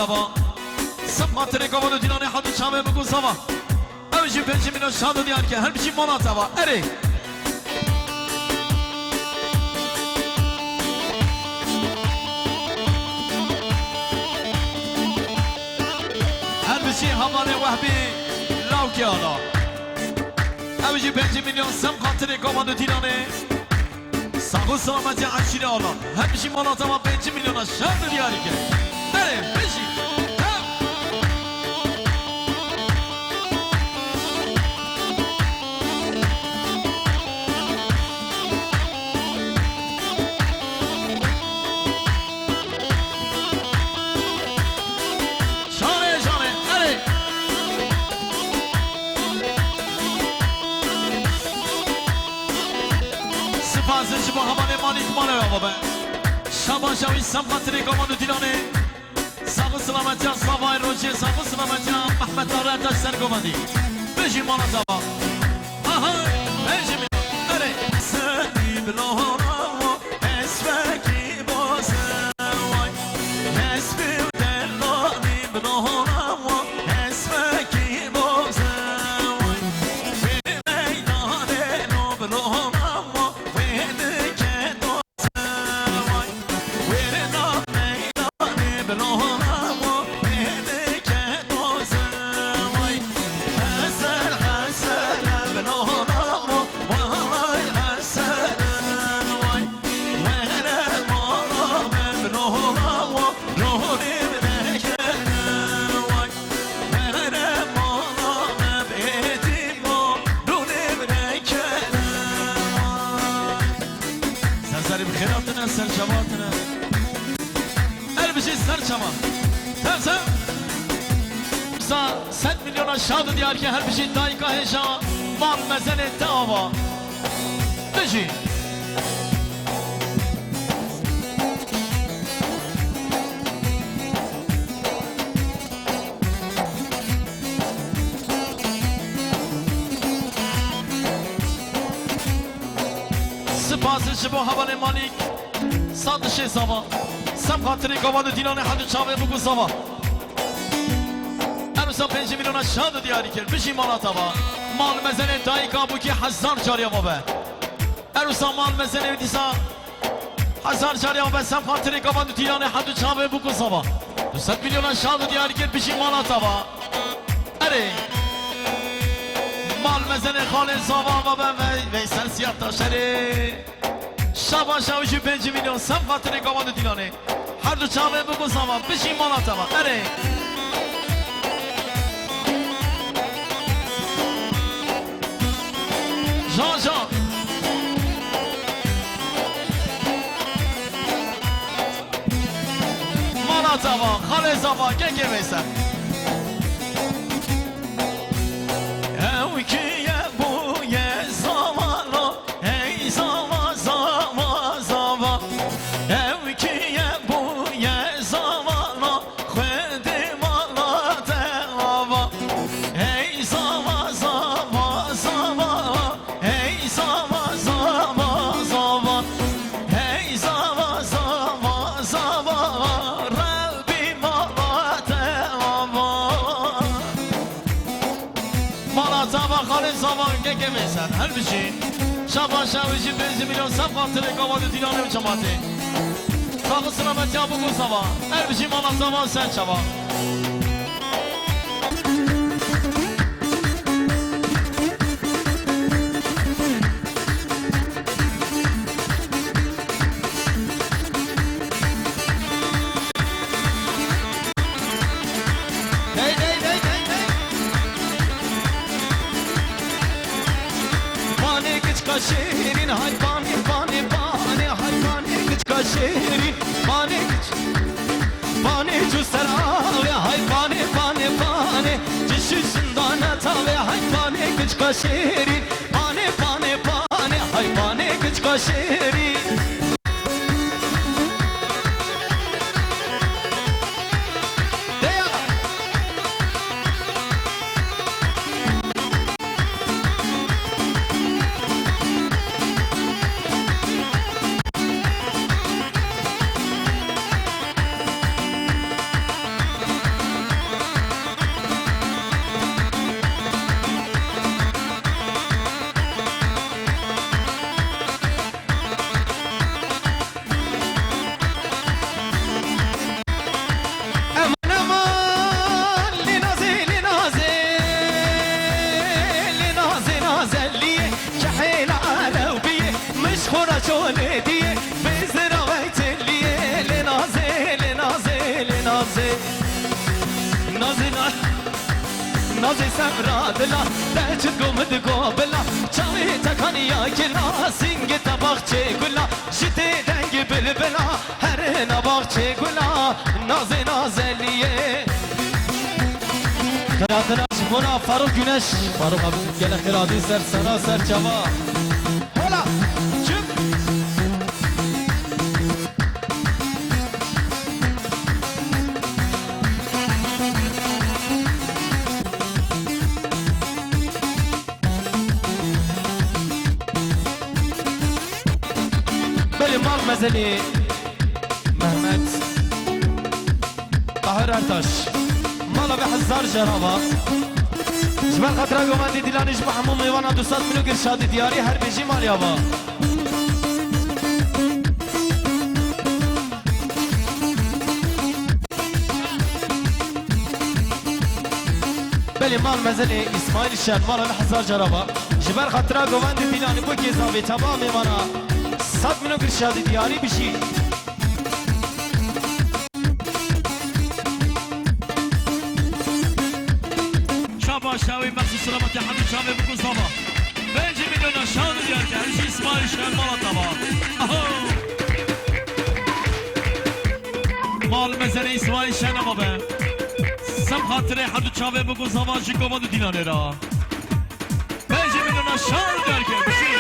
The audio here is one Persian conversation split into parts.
تبا سماتر قوانو دینانه حدو چامه بگو سوا اوشی پنجی میلیون شاد دیار که هر بچی مالا تبا اره هر بچی حواله وحبی لاو که آلا اوشی پنجی میلیون سماتر قوانو دینانه ساقو سلامتی عشیره آلا هر بچی مالا تبا 5 میلیون شاد دیاری که اره بچی با همان مالیک مانه بابا شبان شوی سمخاطری قمانو دیلانه ساقو سلامتی صفای روچی ساقو سلامتی محمد داره تاش سر قماندی بجی مانا تبا آها بجی مینا اره سنی بلونا و اسفکی بازه وای اسفی دلانی بلونا و اسفکی بازه وای بی میدانه نو بلونا سرچماتنا البشی سرچما تمسا بسا 100 میلیون شاد دیار که هر بشی دایکا هشا مال مزن داوا بشی سپاس شبو حوال مالک صادش سوا سم خاطر قوانو دینان حد چاوه بگو سوا ارسا 5 میلیون شاد دیاری کرد بشی مالا تبا مال مزنه دایکا بو که 1000 جاری بابه ارسا مال مزنه دیسا 1000 جاری بابه سم خاطر قوانو دینان حد چاوه بگو سوا 200 میلیون شاد دیاری کرد بشی مالا تبا اره مال مزنه خاله سوا بابه ویسر سیاه تاشره شبا شوشی 5 میلیون سم خاطر قوانو دینانه هر دو چاوه بگو سوا بشی مالا تبا اره جان جان مالا تبا خاله سوا که بیسن او کیه بوی زمانو ای زمان زمان زمان او کیه بوی زمانو خود مالا دلوا ای زمان زمان زمان ای زمان زمان زمان ای زمان زمان زمان ربی مالا دلوا مالا تبا خالی زمان که میسن هر بشی شبا شویشی 5 میلیون سب خاطر قوانو دینانه و چماته ساقو سلامتی ها بگو سوا هر بشی مالا تبا سن شبا شیرین های بانی بانی بانی های بانی کچکا شیرین بانی بانی جو سراوی های بانی بانی بانی جشو زندانه تاوی های بانی کچکا شیرین بانی بانی بانی های بانی کچکا شیرین نازنا نازي سمرا دلا تجد قومد قوبلا چاوی تکانیا کلا سینگ تباخچه گلا جتی دنگ بلبلا هر نباخچه گلا نازی نازلیه خیراتنا جمونا فاروق گونش فاروق abi gel خیراتی سر سنا سر چوا هلا چپ مال مزني مهمت طاهر ارتاش مالا بحزار جرابا جبال خطرة قوماندي دلانيش بحموم ايوانا دوستات منو قرشادي دياري هر بيجي مال يابا بلي مال مزني اسماعيل الشان مالا بحزار جرابا جبال خطرة قوماندي دلاني بوكي زابي تمام ايوانا صد منو گرشادی دیاری بشی شابا شاوی مخصوص سلامتی حمید شاوی بکن صابا 5 میلیون شان دیار که هرشی اسماعیل شان مالا تبا مال مزنی اسماعیل شان اما به سم خاطره حدود شاوی بکن صابا جی گومدو دینانه را 5 میلیون شان دیار که بشی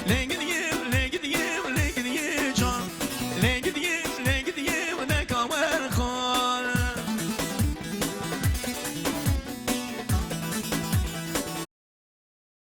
لنگ